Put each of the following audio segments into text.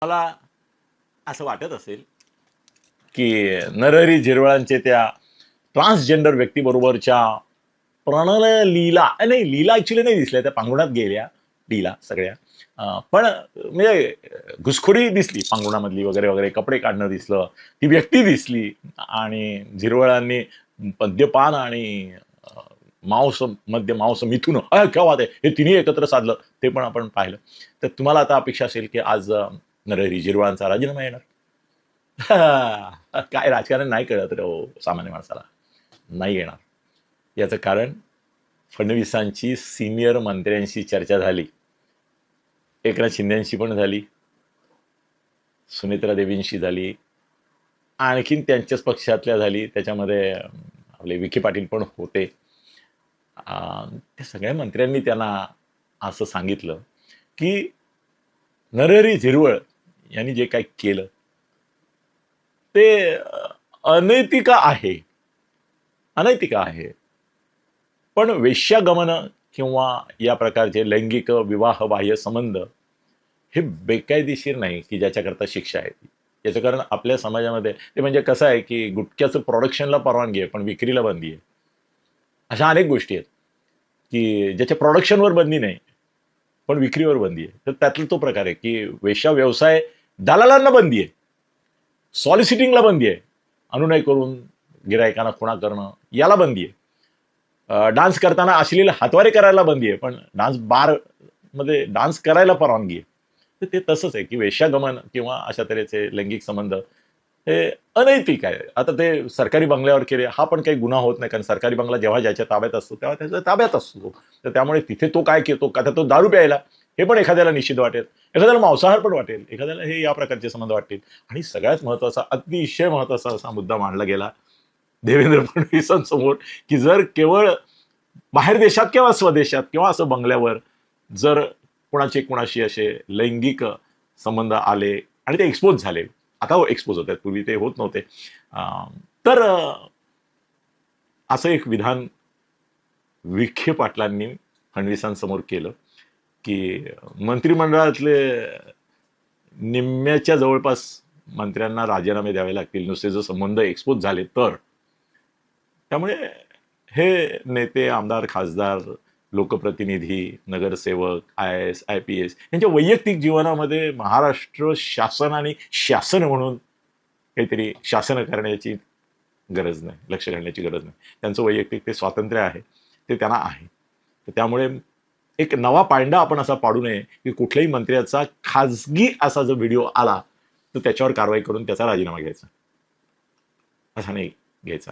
मला असं वाटत असेल की नरहरी झिरवळांचे त्या ट्रान्सजेंडर व्यक्तीबरोबरच्या प्रणय लीला नाही, लीला ऍक्च्युली नाही दिसल्या, त्या पांगुणात गेल्या लीला सगळ्या. पण म्हणजे घुसखोरी दिसली पांगुणामधली वगैरे वगैरे, कपडे काढणं दिसलं, ती व्यक्ती दिसली. आणि झिरवळांनी मद्यपान आणि मांस, मद्य मांस मिथुन केव्हा आहे हे तिन्ही एकत्र साधलं, ते पण आपण पाहिलं. तर तुम्हाला आता अपेक्षा असेल की आज नरहरी झिरवळांचा राजीनामा येणार. काय राजकारण नाही कळत रे हो सामान्य माणसाला, नाही येणार. याचं कारण फडणवीसांची सिनियर मंत्र्यांशी चर्चा झाली, एकनाथ शिंदेशी पण झाली, सुनेत्रा देवींशी झाली, आणखीन त्यांच्याच पक्षातल्या झाली, त्याच्यामध्ये आपले विखे पाटील पण होते. त्या सगळ्या मंत्र्यांनी त्यांना असं सांगितलं की नरहरी झिरवळ यांनी जे काही केलं ते अनैतिक आहे, अनैतिक आहे. पण वेश्यागमन किंवा या प्रकारचे लैंगिक विवाह बाह्य संबंध हे बेकायदेशीर नाही की ज्याच्याकरता शिक्षा आहे. याचं कारण आपल्या समाजामध्ये ते म्हणजे कसं आहे की गुटख्याचं प्रोडक्शनला परवानगी आहे पण विक्रीला बंदी आहे. अशा अनेक गोष्टी आहेत की ज्याच्या प्रोडक्शनवर बंदी नाही पण विक्रीवर बंदी आहे. तर त्यातला तो प्रकार आहे की वेश्या व्यवसाय, दलालांना बंदी आहे, सॉलिसिटिंगला बंदी आहे, अनुनय करून गिरायकांना खुणा करणं याला बंदी आहे, डान्स करताना अश्लील हातवारे करायला बंदी आहे पण डान्स बार मध्ये डान्स करायला परवानगी आहे. तर ते तसंच आहे की वेश्यागमन किंवा अशा तऱ्हेचे लैंगिक संबंध हे अनैतिक आहे. आता ते सरकारी बंगल्यावर केले हा पण काही गुन्हा होत नाही, कारण सरकारी बंगला जेव्हा ज्याच्या ताब्यात असतो तेव्हा त्याच्या ताब्यात असतो. तर त्यामुळे तिथे तो काय केतो का, तो दारू प्यायला हे पण एखाद्याला निषिद्ध वाटेल, एखाद्याला मांसाहार पण वाटेल, एखाद्याला हे या प्रकारचे संबंध वाटतील. आणि सगळ्यात महत्वाचा, अतिशय महत्वाचा असा मुद्दा मांडला गेला देवेंद्र फडणवीसांसमोर की जर केवळ बाहेर देशात किंवा स्वदेशात किंवा असं बंगल्यावर जर कुणाशी असे लैंगिक संबंध आले आणि ते एक्सपोज झाले, आता एक्सपोज होत आहेत, पूर्वी ते होत नव्हते, तर असं एक विधान विखे पाटलांनी फडणवीसांसमोर केलं की मंत्रिमंडळातले निम्म्याच्या जवळपास मंत्र्यांना राजीनामे द्यावे लागतील नुसते जर संबंध एक्सपोज झाले तर. त्यामुळे हे नेते, आमदार, खासदार, लोकप्रतिनिधी, नगरसेवक, IAS, IPS यांच्या वैयक्तिक जीवनामध्ये महाराष्ट्र शासन आणि शासन म्हणून काहीतरी शासन करण्याची गरज नाही, लक्ष घालण्याची गरज नाही. त्यांचं वैयक्तिक ते स्वातंत्र्य आहे, ते त्यांना आहे. तर त्यामुळे एक नवा पायंडा आपण असा पाडू नये की कुठल्याही मंत्र्याचा खाजगी असा जो व्हिडिओ आला तर त्याच्यावर कारवाई करून त्याचा राजीनामा घ्यायचा, असा नाही घ्यायचा.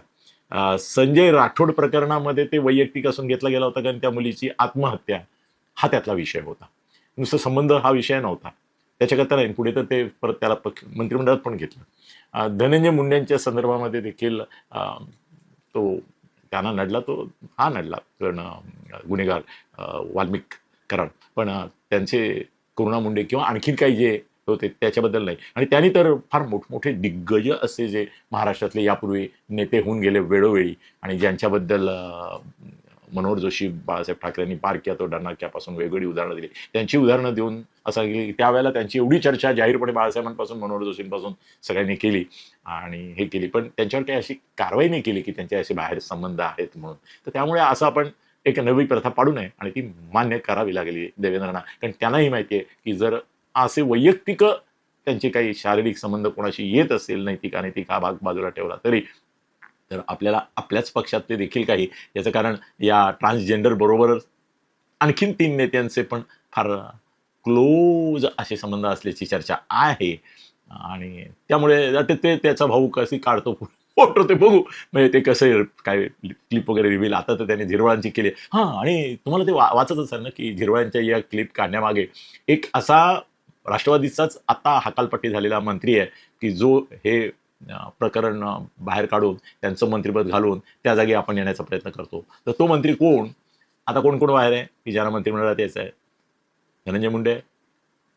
संजय राठोड प्रकरणामध्ये ते वैयक्तिक असून घेतला गेला होता कारण त्या मुलीची आत्महत्या हा त्यातला विषय होता, नुसतं संबंध हा विषय नव्हता. त्याच्याकरता नाही, पुढे तर ते परत त्याला मंत्रिमंडळात पण घेतलं. धनंजय मुंडेंच्या संदर्भामध्ये देखील तो त्यांना नडला, तो हा नडला कारण गुन्हेगार वाल्मिक कराड, पण त्यांचे करुणा मुंडे किंवा आणखीन काही जे होते त्याच्याबद्दल नाही. आणि त्यांनी तर फार मोठमोठे दिग्गज असे जे महाराष्ट्रातले यापूर्वी नेते होऊन गेले वेळोवेळी आणि ज्यांच्याबद्दल मनोहर जोशी, बाळासाहेब ठाकरेंनी पार किया तो डरना क्यापासून वेगवेगळी उदाहरणं दिली, त्यांची उदाहरणं देऊन असं की त्यावेळेला त्यांची एवढी चर्चा जाहीरपणे बाळासाहेबांपासून मनोहर जोशींपासून सगळ्यांनी केली आणि हे केली, पण त्यांच्यावर काही अशी कारवाई नाही केली की त्यांचे असे बाहेर संबंध आहेत म्हणून. तर त्यामुळे असं आपण एक नवी प्रथा पाडू नये आणि ती मान्य करावी लागली देवेंद्रांना, कारण त्यांनाही माहिती आहे की जर असे वैयक्तिक त्यांचे काही शारीरिक संबंध कोणाशी येत असेल, नैतिक अनैतिक हा भाग बाजूला ठेवला तरी, तर आपल्याला आपल्याच पक्षात ते देखील काही, याचं कारण या ट्रान्सजेंडर बरोबरच आणखीन 3 नेत्यांचे पण फार क्लोज असे संबंध असल्याची चर्चा आहे. आणि त्यामुळे ते त्याचा भाऊ कशी काढतो फोटो ते बघू, म्हणजे ते कसं काय क्लिप वगैरे रिव्हील आता तर त्याने झिरवळांची केली. हां, आणि तुम्हाला ते वाचत असाल ना की झिरवळांच्या या क्लिप काढण्यामागे एक असा राष्ट्रवादीचाच आता हकालपट्टी झालेला मंत्री आहे की जो हे प्रकरण बाहेर काढून त्यांचं मंत्रिपद घालून त्या जागी आपण येण्याचा प्रयत्न करतो. तर तो मंत्री कोण, आता कोण कोण बाहेर आहे की ज्यांना मंत्रिमंडळात यायचं आहे? धनंजय मुंडे,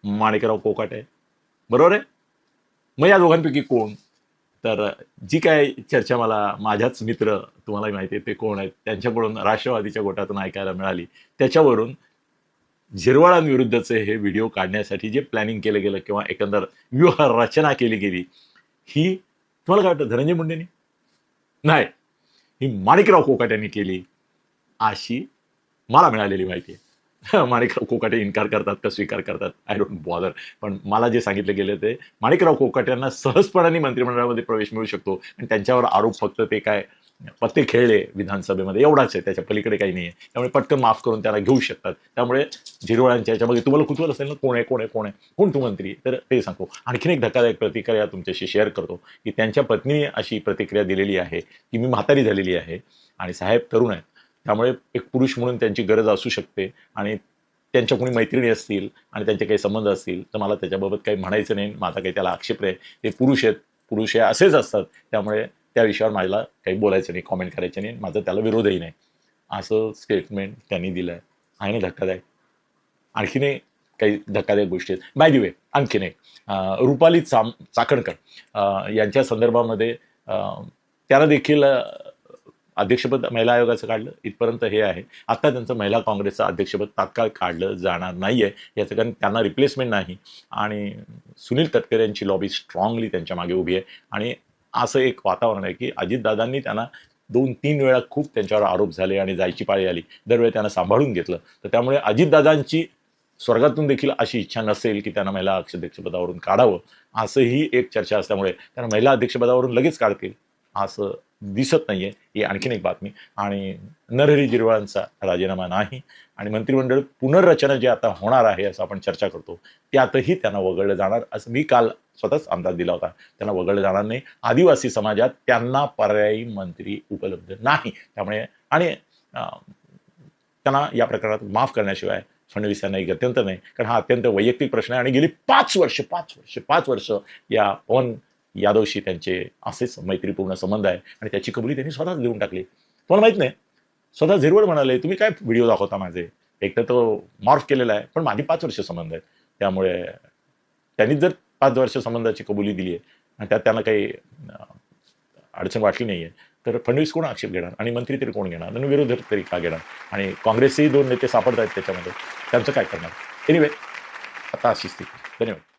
माणिकराव कोकाट आहे, बरोबर आहे. मग या दोघांपैकी कोण? तर जी काय चर्चा मला माझ्याच मित्र, तुम्हालाही माहिती आहे ते कोण आहेत, त्यांच्याकडून राष्ट्रवादीच्या गोटातून ऐकायला मिळाली, त्याच्यावरून झिरवाळांविरुद्धचे हे व्हिडिओ काढण्यासाठी जे प्लॅनिंग केलं गेलं किंवा एकंदर व्यूह रचना केली गेली, ही तुम्हाला काय वाटतं धनंजय मुंडेंनी? नाही, ही माणिकराव कोकाट्यांनी केली अशी मला मिळालेली माहिती आहे. माणिकराव कोकाटे इन्कार करतात का स्वीकार करतात, आय डोंट बॉदर. पण मला जे सांगितलं गेलं ते माणिकराव कोकाट्यांना सहजपणाने मंत्रिमंडळामध्ये प्रवेश मिळू शकतो आणि त्यांच्यावर आरोप फक्त ते काय पत्ते खेळले विधानसभेमध्ये एवढाच आहे, त्याच्या पलीकडे काही नाही आहे. त्यामुळे पटकन माफ करून त्याला घेऊ शकतात. त्यामुळे झिरवाळांच्या याच्यामध्ये तुम्हाला कुतूहल असेल ना, कोण आहे कोण आहे कोण आहे कोण तू मंत्री, तर ते सांगतो. आणखीन एक धक्कादायक प्रतिक्रिया तुमच्याशी शेअर करतो की त्यांच्या पत्नीने अशी प्रतिक्रिया दिलेली आहे की मी म्हातारी झालेली आहे आणि साहेब तरुण आहेत, त्यामुळे एक पुरुष म्हणून त्यांची गरज असू शकते आणि त्यांच्या कोणी मैत्रिणी असतील आणि त्यांचे काही संबंध असतील तर मला त्याच्याबाबत काही म्हणायचं नाही, माझा काही त्याला आक्षेप नाही. ते पुरुष आहेत, पुरुष हे असेच असतात, त्यामुळे त्या विषयावर मला काही बोलायचं नाही, कॉमेंट करायचं नाही, माझा त्याला विरोधही नाही, असं स्टेटमेंट त्यांनी दिलं आहे ना धक्कादायक. आणखीन एक काही धक्कादायक गोष्टी आहेत. बाय द वे आणखीन एक रुपाली चाकणकर यांच्या संदर्भामध्ये त्याला देखील अध्यक्षपद महिला आयोगाचं काढलं, इथपर्यंत हे आहे. आता त्यांचं महिला काँग्रेसचं अध्यक्षपद तात्काळ काढलं जाणार नाही आहे, याचं कारण त्यांना रिप्लेसमेंट नाही आणि सुनील तटकरे यांची लॉबी स्ट्रॉंगली त्यांच्या मागे उभी आहे. आणि असं एक वातावरण आहे की अजितदादांनी त्यांना 2-3 वेळा खूप त्यांच्यावर आरोप झाले आणि जायची पाळी आली, दरवेळी त्यांना सांभाळून घेतलं. तर त्यामुळे अजितदादांची स्वर्गातून देखील अशी इच्छा नसेल की त्यांना महिला अध्यक्षपदावरून काढावं, असंही एक चर्चा असल्यामुळे त्यांना महिला अध्यक्षपदावरून लगेच काढतील असं दिसत नाहीये. ही आणखीन एक बातमी. आणि नरहरी झिरवाळांचा राजीनामा नाही आणि मंत्रिमंडळ पुनर्रचना जी आता होणार आहे असं आपण चर्चा करतो, त्यातही त्यांना वगळलं जाणार असं मी काल स्वतःच अंदाज दिला होता. त्यांना वगळलं जाणार नाही. आदिवासी समाजात त्यांना पर्यायी मंत्री उपलब्ध नाही, त्यामुळे आणि त्यांना या प्रकरणात माफ करण्याशिवाय फडणवीस यांनाही गत्यंतर नाही, कारण हा अत्यंत वैयक्तिक प्रश्न आहे आणि गेली 5 वर्ष या पवन यादवशी त्यांचे असेच मैत्रीपूर्ण संबंध आहे आणि त्याची कबुली त्यांनी स्वतःच देऊन टाकली. तुम्हाला माहित नाही, स्वतः झिरवळ म्हणाले तुम्ही काय व्हिडिओ दाखवता माझे, एक तर तो मॉर्फ केलेला आहे पण माझी 5 वर्ष संबंध आहेत. त्यामुळे त्यांनी जर 5 वर्ष संबंधाची कबुली दिली आहे आणि त्यात त्यांना काही अडचण वाटली नाही आहे, तर फडणवीस कोण आक्षेप घेणार आणि मंत्री तरी कोण घेणार आणि विरोधक तरी का घेणार? आणि काँग्रेसचेही 2 नेते सापडत आहेत त्याच्यामध्ये, त्यांचं काय करणार? एनिवे, आता अशी स्थिती. धन्यवाद.